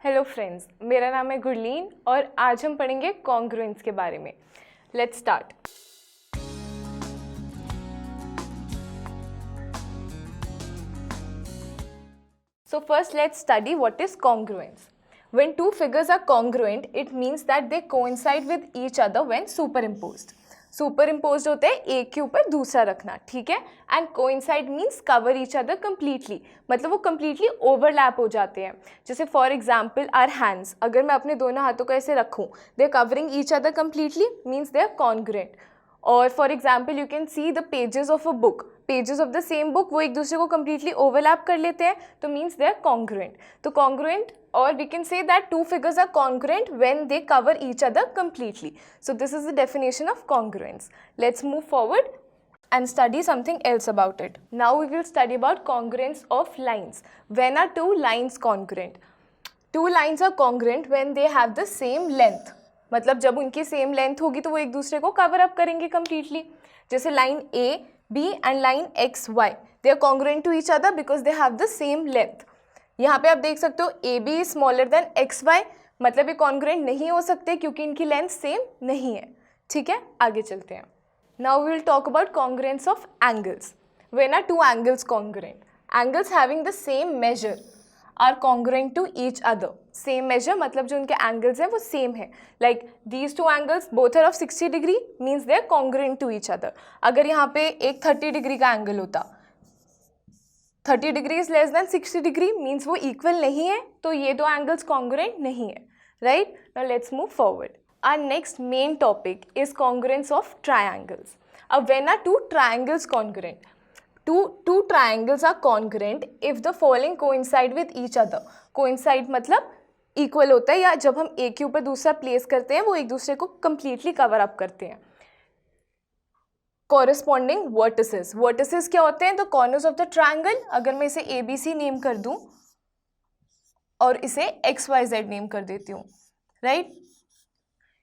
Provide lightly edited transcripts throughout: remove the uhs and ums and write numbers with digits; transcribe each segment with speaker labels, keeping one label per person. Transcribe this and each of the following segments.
Speaker 1: Hello friends, मेरा नाम है गुरलीन और आज हम पढ़ेंगे कॉन्ग्रुएंस के बारे में। Let's start. So first let's study what is congruence. When two figures are congruent, it means that they coincide with each other when superimposed. Superimpose होते हैं एक के ऊपर दूसरा रखना, ठीक है। And coincide means cover each other completely, मतलब वो कम्प्लीटली ओवरलैप हो जाते हैं। जैसे फॉर एग्जाम्पल आर हैंड्स, अगर मैं अपने दोनों हाथों को ऐसे रखूँ, they are covering each other completely, means they are congruent. और for example you can see the pages of a book, pages of the same book वो एक दूसरे को कम्प्लीटली ओवरलैप कर लेते हैं, तो मीन्स दे आर कॉन्ग्रुएंट। तो congruent, or we can say that two figures are congruent when they cover each other completely. So this is the definition of congruence. Let's move forward and study something else about it. Now we will study about congruence of lines. When are two lines congruent? Two lines are congruent when they have the same length. मतलब जब उनकी same length होगी तो वो एक दूसरे को cover up करेंगे कम्प्लीटली। जैसे line A B and line X Y, they are congruent to each other because they have the same length. यहाँ पे आप देख सकते हो A B is smaller than X Y, मतलब ये कॉन्ग्रुएंट नहीं हो सकते क्योंकि इनकी लेंथ सेम नहीं है, ठीक है। आगे चलते हैं। Now we will talk about congruence of angles. When are two angles congruent? Angles having the same measure are congruent to each other. Same measure मतलब जो उनके एंगल्स हैं वो सेम है। Like these two angles both are of 60 degree, means they are congruent to each other. अगर यहाँ पे एक 30 डिग्री का एंगल होता, 30 degree is less than 60 degree, means वो इक्वल नहीं है, तो ये दो एंगल्स कॉन्ग्रुएंट नहीं है, right. Now let's move forward. Our next main topic is congruence of triangles. अब when are two triangles congruent? Two triangles are congruent if the following coincide with each other. Coincide मतलब equal होता है, या जब हम एक के ऊपर दूसरा प्लेस करते हैं वो एक दूसरे को कंप्लीटली कवर अप करते हैं। कॉरेस्पॉन्डिंग वर्टिसेस, वर्टिसेस क्या होते हैं? The corners of the triangle. अगर मैं इसे ए बी सी नेम कर दूं और इसे एक्स वाई जेड नेम कर देती हूँ, राइट।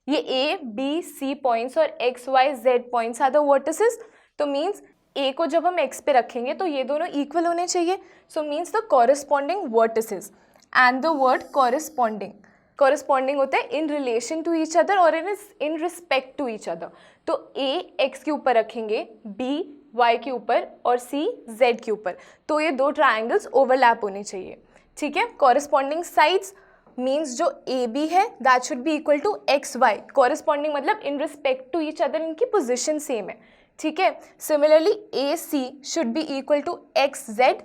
Speaker 1: ये ए बी सी पॉइंट्स और X Y Z points are the vertices. तो मीन्स ए को जब हम एक्स पे रखेंगे तो ये दोनों इक्वल होने चाहिए, so means the corresponding vertices. And the word corresponding, corresponding होता है in relation to each other और in respect to each other. तो ए एक्स के ऊपर रखेंगे, बी वाई के ऊपर और सी जेड के ऊपर, तो ये दो ट्रायंगल्स ओवरलैप होने चाहिए, ठीक है। कॉरेस्पॉन्डिंग साइड्स मीन्स जो ए बी है that should be equal to X Y. Corresponding मतलब in respect to each other इनकी पोजिशन सेम है, ठीक है। Similarly A C should be equal to X Z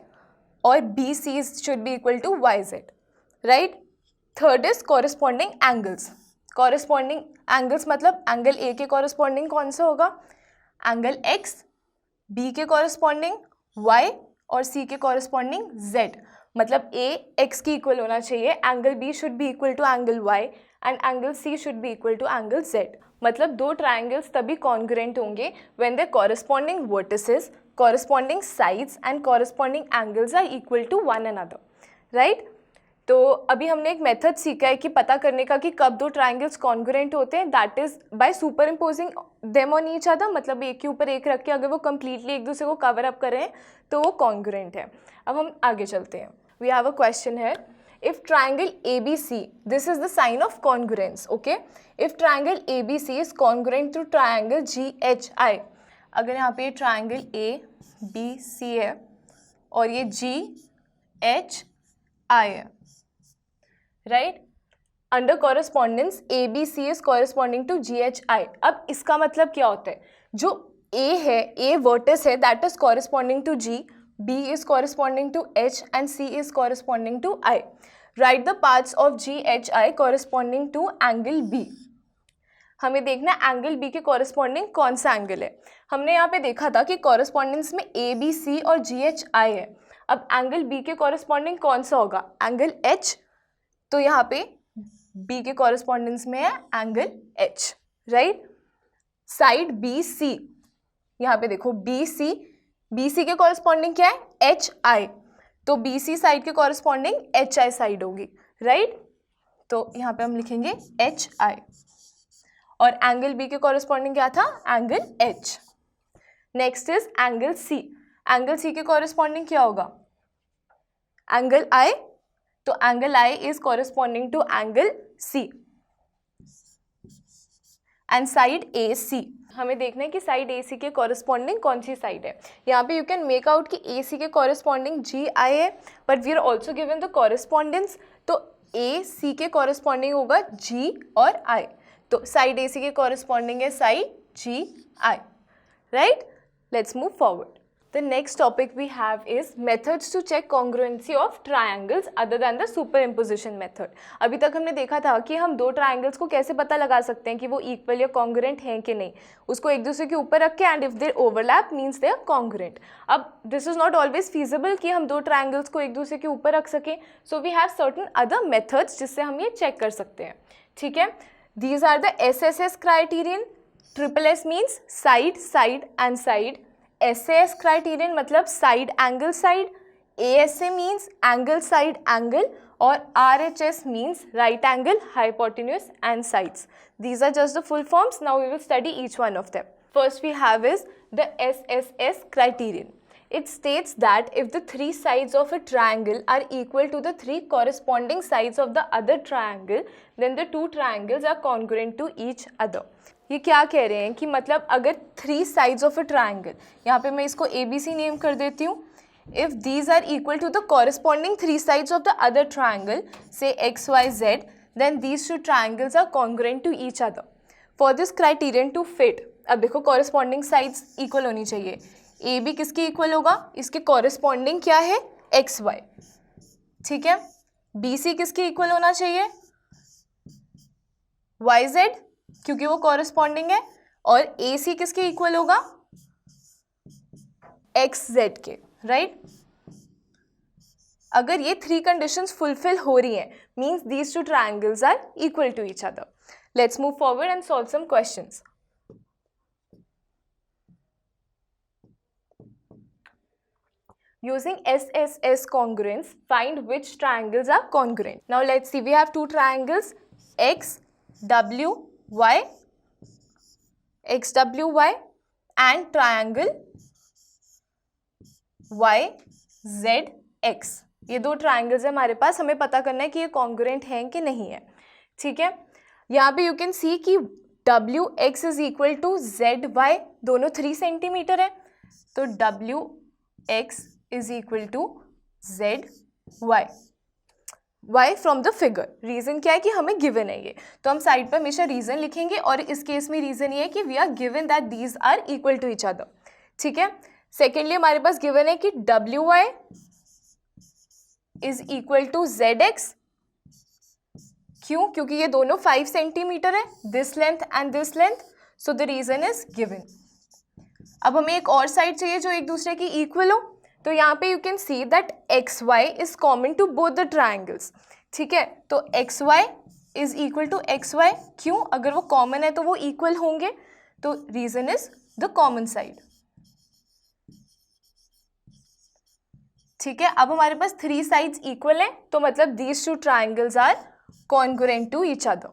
Speaker 1: और B C should be equal to Y Z, right. Third is corresponding angles. Corresponding angles मतलब angle A के corresponding कौन सा होगा? एंगल एक्स, बी के कॉरेस्पॉन्डिंग वाई और C के corresponding Z. मतलब ए एक्स की इक्वल होना चाहिए, angle B should be equal to angle Y and angle C should be equal to angle Z. मतलब दो ट्रायंगल्स तभी कॉन्ग्रुएंट होंगे when the corresponding vertices, corresponding sides and corresponding angles are equal to one another, right. तो अभी हमने एक method सीखा है कि पता करने का कि कब दो ट्रायंगल्स कॉन्ग्रुएंट होते हैं, that is by super imposing them on each other. मतलब एक के ऊपर एक रख के अगर वो कंप्लीटली एक दूसरे को कवर अप कर रहे हैं तो वो कॉन्ग्रुएंट है। अब हम आगे चलते हैं। वी हैव अ क्वेश्चन है, if triangle ABC, this is the sign of congruence, okay? If triangle ABC is congruent to triangle GHI, अगर यहाँ पे triangle ABC है और ये GHI है, right? Under correspondence ABC is corresponding to GHI. अब इसका मतलब क्या होता है? जो A है, A vertex है, that is corresponding to G, B is corresponding to H and C is corresponding to I. Write the parts of GHI corresponding to angle B. हमें देखना है एंगल B के कॉरेस्पॉन्डिंग कौन सा angle है। हमने यहाँ पे देखा था कि कॉरेस्पॉन्डेंस में A B C और GHI है। अब एंगल B के कॉरेस्पॉन्डिंग कौन सा होगा? Angle H। तो यहाँ पे B के कॉरेस्पॉन्डेंस में है angle H, right. Side BC, यहाँ पे देखो BC के कॉरेस्पॉन्डिंग क्या है? HI। तो BC साइड के कॉरेस्पॉन्डिंग HI साइड होगी, राइट। तो यहाँ पे हम लिखेंगे HI और एंगल B के कॉरेस्पॉन्डिंग क्या था? Angle H। Next is angle C। Angle C के कॉरेस्पॉन्डिंग क्या होगा? एंगल I तो angle I is corresponding to angle C and side A C. हमें देखना है कि साइड ए सी के कॉरेस्पॉन्डिंग कौन सी साइड है। यहाँ पे यू कैन मेक आउट कि ए सी के कॉरेस्पॉन्डिंग जी आई है, but we are also given the correspondence, तो ए सी के कॉरेस्पॉन्डिंग होगा जी और आई, तो साइड ए सी के कॉरेस्पॉन्डिंग है side G I, right. Let's move forward. The next topic we have is methods to check congruency of triangles other than the superimposition method. अभी तक हमने देखा था कि हम दो ट्राइंगल्स को कैसे पता लगा सकते हैं कि वो इक्वल या कॉन्ग्रुएंट हैं कि नहीं, उसको एक दूसरे के ऊपर रख के, and if they overlap means they are congruent. अब this is not always feasible कि हम दो ट्राइंगल्स को एक दूसरे के ऊपर रख सकें, so we have certain other methods जिससे हम ये चेक कर सकते हैं, ठीक है। These are the SSS criterion. Triple S means side, side and side. SAS criterion मतलब side angle side, ASA means angle side angle, और RHS means right angle hypotenuse and sides. These are just the full forms. Now we will study each one of them. First we have is the SSS criterion. It states that if the three sides of a triangle are equal to the three corresponding sides of the other triangle, then the two triangles are congruent to each other. ये क्या कह रहे हैं कि मतलब अगर three sides of a triangle, यहाँ पे मैं इसको ABC नेम कर देती हूँ, if these are equal to the corresponding three sides of the other triangle से XYZ, then these two triangles are congruent to each other. For this criterion to fit, अब देखो कॉरेस्पॉन्डिंग साइड्स इक्वल होनी चाहिए। AB किसके equal होगा, इसके corresponding क्या है XY, ठीक है। BC किसके इक्वल होना चाहिए YZ, क्योंकि वो कॉरेस्पॉन्डिंग है, और AC किसके इक्वल होगा XZ के, राइट। अगर ये थ्री कंडीशंस फुलफिल हो रही हैं, means these two triangles are equal to each other. Let's move forward and solve some questions. Using SSS congruence, find which triangles are congruent. Now let's see, we have two triangles XWY and triangle YZX. ये दो triangles है हमारे पास, हमें पता करना है कि ये कॉन्ग्रुएंट हैं कि नहीं है, ठीक है। यहाँ पे यू कैन सी कि WX is equal to ZY, दोनों 3 सेंटीमीटर है, तो WX is equal to ZY। Why from the figure, reason क्या है कि हमें गिवन है ये, तो हम साइड पर हमेशा रीजन लिखेंगे, और इस केस में रीजन ये है कि we are given that these are equal to each other, ठीक है। सेकेंडली हमारे पास गिवन है कि WY is equal to ZX, क्यों, क्योंकि ये दोनों 5 सेंटीमीटर है, this length and this length, so the reason is given. अब हमें एक और साइड चाहिए जो एक दूसरे की इक्वल हो, तो यहाँ पे you can see that XY is common to both the triangles, ठीक है। तो XY is equal to XY, क्यों, अगर वो कॉमन है तो वो इक्वल होंगे, तो reason is the common side, ठीक है। अब हमारे पास थ्री साइड्स इक्वल हैं, तो मतलब these two triangles are congruent to each other,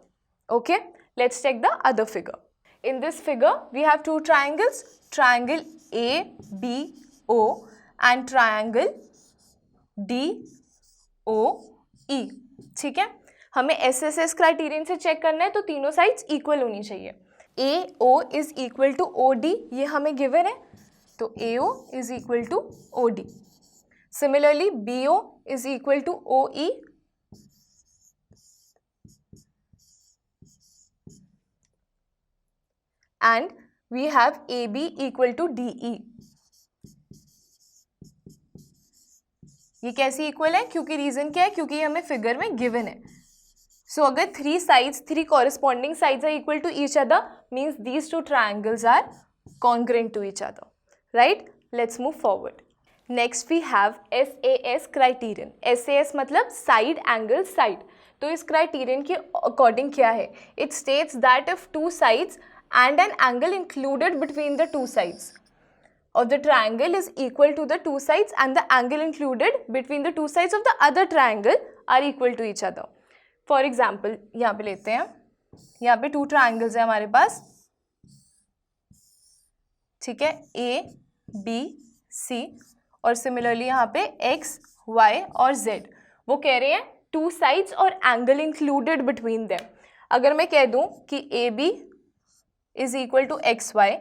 Speaker 1: okay. Let's check the other figure. In this figure we have two triangles, triangle ABO and triangle DOE, ठीक है। हमें SSS क्राइटेरियन से check करना है, तो तीनों साइड्स इक्वल होनी चाहिए। AO is equal to OD, ये हमें गिवन है, तो AO is equal to OD। Similarly BO is equal to OE and we have AB equal to DE। ये कैसे इक्वल है, क्योंकि रीजन क्या है, क्योंकि ये हमें फिगर में गिवन है। सो अगर three corresponding sides are equal to each other, means these two triangles are congruent to each other, right. Let's move forward. Next we have SAS criterion. SAS मतलब side angle side, तो इस criterion के according क्या है, it states that if two sides and an angle included between the two sides of the triangle is equal to the two sides and the angle included between the two sides of the other triangle are equal to each other. For example, यहाँ पे लेते हैं, यहाँ पे two triangles है हमारे पास, ठीक है, ABC, और सिमिलरली यहाँ पे X, Y और Z। वो कह रहे हैं टू साइड्स और एंगल इंक्लूडेड बिटवीन देम। अगर मैं कह दूं कि A B is equal to X Y,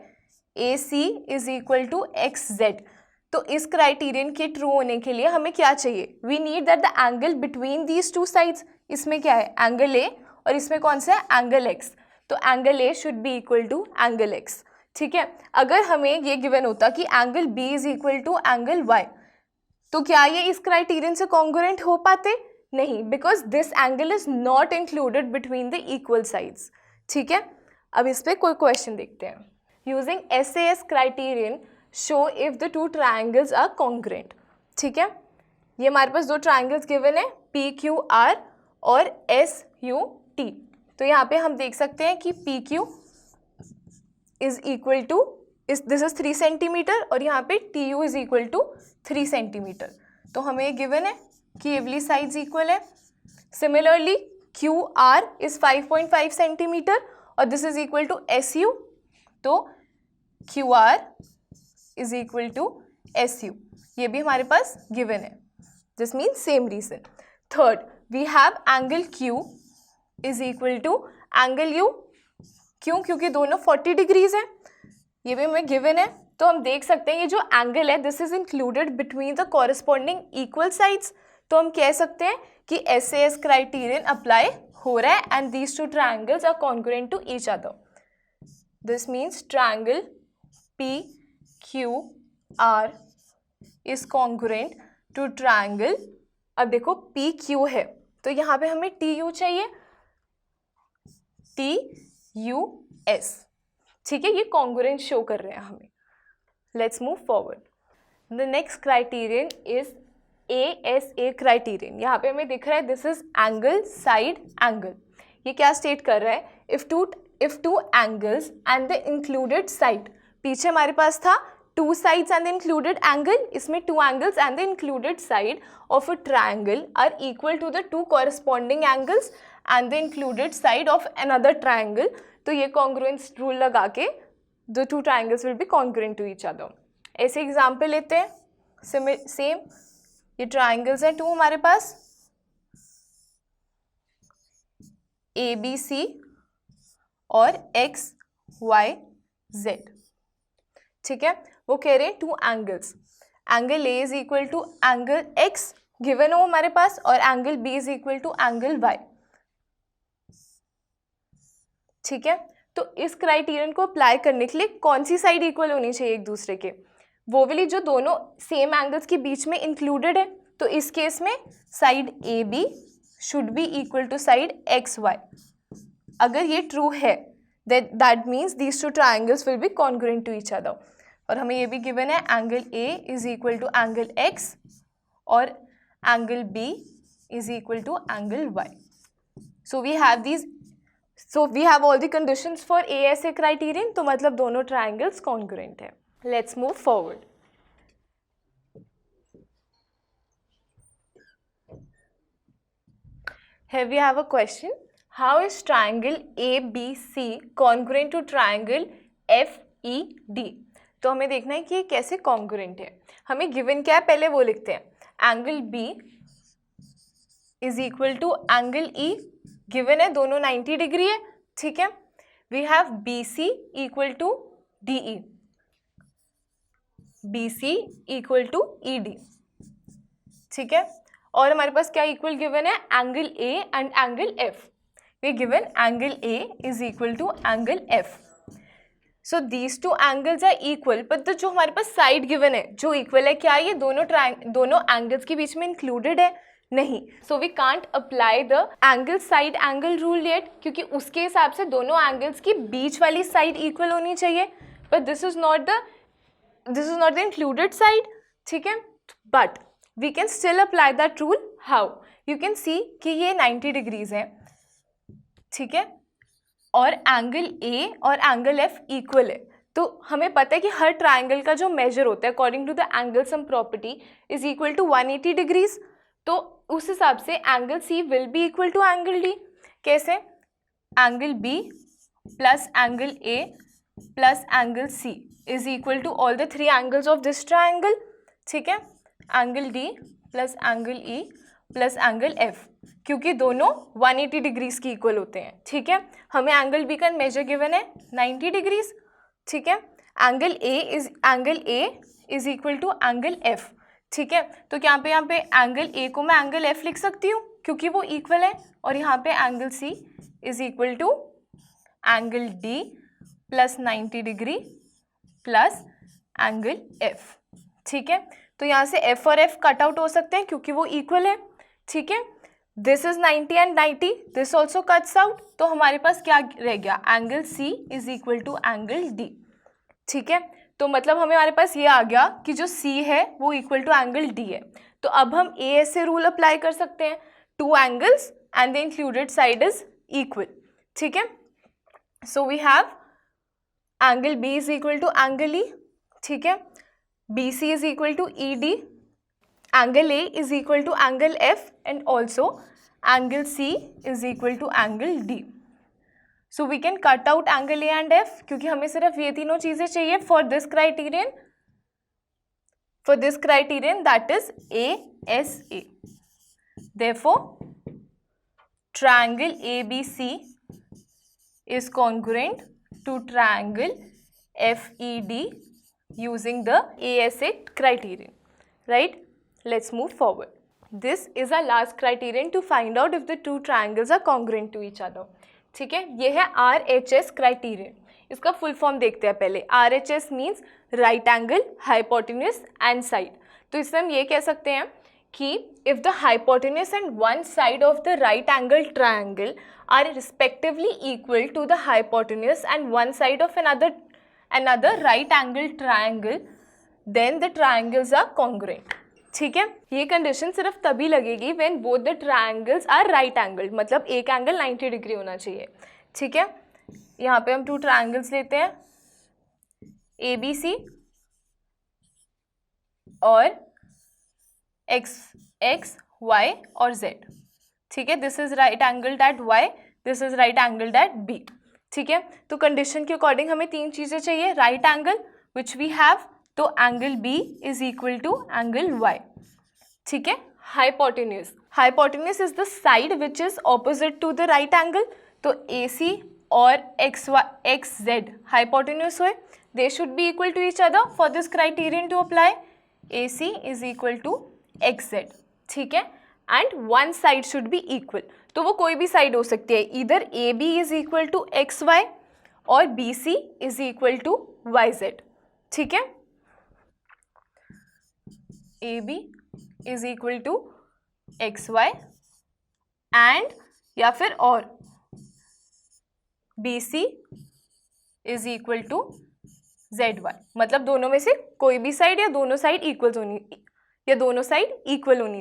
Speaker 1: A C is equal to X Z, तो इस क्राइटेरियन के ट्रू होने के लिए हमें क्या चाहिए? We need that the angle between these two sides, इसमें क्या है? एंगल ए, और इसमें कौन सा है? Angle X. तो angle A should be equal to angle X, ठीक है। अगर हमें ये गिवन होता कि angle B is equal to angle Y, तो क्या ये इस क्राइटेरियन से कॉन्ग्रुएंट हो पाते? नहीं, because this angle is not included between the equal sides, ठीक है। अब इस पर कोई क्वेश्चन देखते हैं। Using SAS criterion show if the two triangles are congruent, ठीक है। ये हमारे पास दो ट्राइंगल्स गिवन है PQR और SUT। तो यहाँ पे हम देख सकते हैं कि PQ is equal to this is 3 centimetre और यहाँ पे TU is equal to 3 centimetre. तो हमें ये गिवन है कि ये वाली साइड्स इक्वल है। सिमिलरली QR इज 5.5 सेंटीमीटर और this is equal to SU, तो QR is equal to SU, ये भी हमारे पास गिवन है। This means same reason. Third, we have angle Q is equal to angle U। क्यों? क्योंकि दोनों 40 डिग्रीज हैं, ये भी हमें गिवन है। तो हम देख सकते हैं ये जो एंगल है this is included between the corresponding equal sides. तो हम कह सकते हैं कि SAS क्राइटेरियन अप्लाई हो रहा है and these two triangles are congruent to each other. This means triangle PQR is congruent to triangle, अब देखो PQ है तो यहाँ पे हमें TU चाहिए, TUS, ठीक है। ये कॉन्ग्रुएंस शो कर रहे हैं हमें। Let's move forward. The next criterion is ASA criterion. यहाँ पे हमें दिख रहा है this is angle side angle. ये क्या स्टेट कर रहा है? If two angles and the included side, पीछे हमारे पास था two sides and the included angle, इसमें two angles and the included side of a triangle are equal to the two corresponding angles and the included side of another triangle. तो ये congruence rule लगा के the two triangles will be congruent to each other. ऐसे example लेते हैं। Same ये triangles हैं to हमारे पास, ABC और XYZ, ठीक है। वो कह रहे हैं two angles, angle A is equal to angle X given हो हमारे पास और angle B is equal to angle Y, ठीक है। तो इस क्राइटेरियन को अप्लाई करने के लिए कौन सी साइड इक्वल होनी चाहिए एक दूसरे के? वो वाली जो दोनों सेम एंगल्स के बीच में इंक्लूडेड है। तो इस केस में side AB should be equal to side XY। अगर ये ट्रू है that means these two triangles will be congruent to each other. और हमें ये भी गिवन है angle A is equal to angle X और angle B is equal to angle Y। So we have all the conditions for ASA criterion, तो मतलब दोनों triangles congruent है। Let's move forward. Here we have a question. How is triangle ABC congruent to triangle FED? तो हमें देखना है कि ये कैसे कॉन्ग्रुएंट है। हमें गिवन क्या है पहले वो लिखते हैं। Angle B is equal to angle E given है, दोनों 90 डिग्री है, ठीक है। We have BC equal to DE, BC equal to ED, ठीक है। और हमारे पास क्या इक्वल गिवन है? Angle A and angle F। We given angle A is equal to angle F। So these two angles are equal, but जो हमारे पास side given है जो इक्वल है, क्या ये दोनों एंगल्स के बीच में इंक्लूडेड है? नहीं। So we can't apply the angle side angle rule yet, क्योंकि उसके हिसाब से दोनों एंगल्स की बीच वाली साइड इक्वल होनी चाहिए, but this is not the included side, ठीक है। But we can still apply that rule. How? You can see कि ये 90 डिग्रीज हैं, ठीक है, और एंगल A और एंगल F इक्वल है। तो हमें पता है कि हर ट्राइंगल का जो मेजर होता है according to the angle sum property is equal to 180 degrees. तो उस हिसाब से angle C will be equal to angle D। कैसे? Angle B plus angle A plus angle C is equal to all the 3 angles of this triangle, ठीक है। Angle D plus angle E plus angle F, क्योंकि दोनों 180 degrees की equal होते हैं, ठीक है। हमें एंगल बी का मेजर गिवन है 90 डिग्रीज, ठीक है। Angle A is equal to angle F, ठीक है। तो यहाँ पे एंगल ए को मैं एंगल एफ लिख सकती हूँ क्योंकि वो इक्वल है, और यहाँ पे angle C is equal to angle D plus 90 degree plus angle F, ठीक है। तो यहाँ से एफ और एफ कट आउट हो सकते हैं क्योंकि वो इक्वल है, ठीक है। This is 90 and 90, this also cuts out, तो हमारे पास क्या रह गया, angle C is equal to angle D, ठीक है। तो मतलब हमारे पास ये आ गया कि जो सी है वो इक्वल टू एंगल डी है। तो अब हम ए ऐसे रूल अप्लाई कर सकते हैं, two angles and the included side is equal, ठीक है। So we have angle B is equal to angle E, ठीक है। B C is equal to E D, angle A is equal to angle F and also angle C is equal to angle D. So we can cut out angle A and F क्योंकि हमें सिर्फ ये तीनों चीज़ें चाहिए for this criterion that is ASA. Therefore, triangle ABC is congruent to triangle FED using the ASA criterion, right? Let's move forward. This is our last criterion to find out if the two triangles are congruent to each other. ठीक है, ये है RHS criterion. इसका full form देखते हैं पहले. RHS means right angle, hypotenuse and side. तो इससे हम ये कह सकते हैं कि if the hypotenuse and one side of the right angle triangle are respectively equal to the hypotenuse and one side of another right angle triangle, then the triangles are congruent. ठीक है, ये कंडीशन सिर्फ तभी लगेगी when both the triangles are right angle, मतलब एक angle 90 degree होना चाहिए, ठीक है। यहाँ पे हम टू ट्रायंगल्स लेते हैं, ए बी सी और एक्स वाई और जेड, ठीक है। This is right angle at Y, this is right angle at B, ठीक है। तो कंडीशन के अकॉर्डिंग हमें तीन चीज़ें चाहिए, right angle which we have, तो angle B is equal to angle Y, ठीक है। Hypotenuse is the side which is opposite to the right angle, तो ए सी और एक्स जेड हाइपोटेन्यूज हुए, they should be equal to each other for this criterion to apply, A C is equal to X Z, ठीक है। And one side should be equal, तो वो कोई भी side हो सकती है, इधर A B is equal to X Y और B C is equal to Y Z, ठीक है। A B is equal to X Y and या फिर और B C is equal to Z Y, मतलब दोनों में से कोई भी साइड या दोनों साइड इक्वल होनी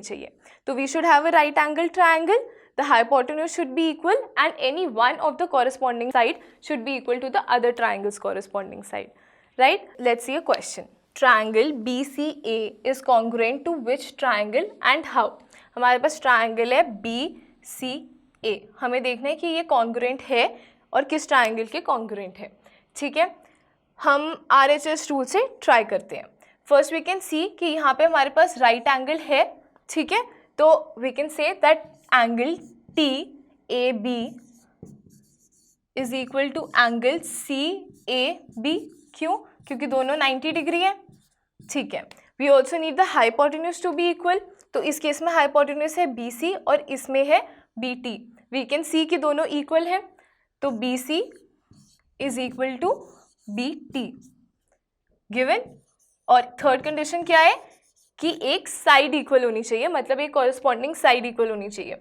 Speaker 1: चाहिए। तो we should have a right angle triangle, the hypotenuse should be equal and any one of the corresponding side should be equal to the other triangles corresponding side, right. Let's see a question, triangle BCA is congruent to which triangle and how? हमारे पास triangle है BCA, हमें देखना है कि ये congruent है और किस ट्राइंगल के कॉन्ग्रुएंट है, ठीक है। हम RHS रूल से ट्राई करते हैं। फर्स्ट वी कैन सी कि यहाँ पे हमारे पास राइट एंगल है, ठीक है। तो we can say that angle TAB is equal to angle CAB, क्यों? क्योंकि दोनों 90 डिग्री है, ठीक है। We also need the hypotenuse to be equal, तो इस केस में हाइपोटेन्यूज है BC और इसमें है BT, वी कैन सी कि दोनों इक्वल है, तो BC is equal to BT given. और थर्ड कंडीशन क्या है कि एक साइड इक्वल होनी चाहिए, मतलब एक कॉरेस्पॉन्डिंग साइड इक्वल होनी चाहिए।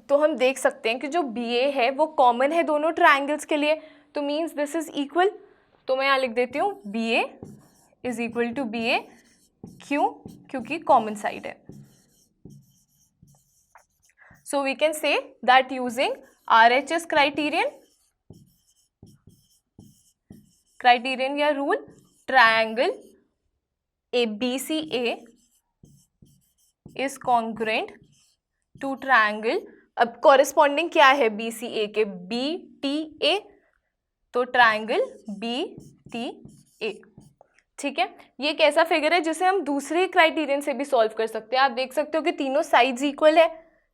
Speaker 1: तो हम देख सकते हैं कि जो BA है वो कॉमन है दोनों ट्राइंगल्स के लिए, तो मीन्स दिस इज इक्वल, तो मैं यहाँ लिख देती हूँ BA is equal to BA, क्यों? क्योंकि कॉमन साइड है। So we can say that using RHS criterion या rule, triangle ABCA is congruent to triangle, अब कॉरेस्पॉन्डिंग क्या है BCA के, BTA, तो ट्रायंगल BTA, ठीक है। ये एक ऐसा फिगर है जिसे हम दूसरे क्राइटेरियन से भी सॉल्व कर सकते हैं। आप देख सकते हो कि तीनों साइड्स इक्वल है,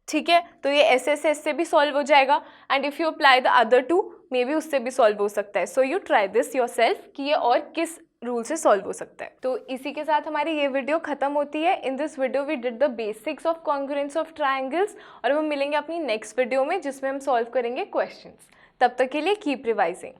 Speaker 1: ठीक है, तो ये एस से भी सॉल्व हो जाएगा and if you apply the other two may be उससे भी सॉल्व हो सकता है. So you try this yourself कि ये और किस रूल से सॉल्व हो सकता है. तो इसी के साथ हमारी ये वीडियो खत्म होती है. In this video we did the basics of congruence of triangles और हम मिलेंगे अपनी नेक्स्ट वीडियो में जिसमें हम सॉल्व करेंगे क्वेश्चंस. तब तक के लिए कीप रिवाइजिंग.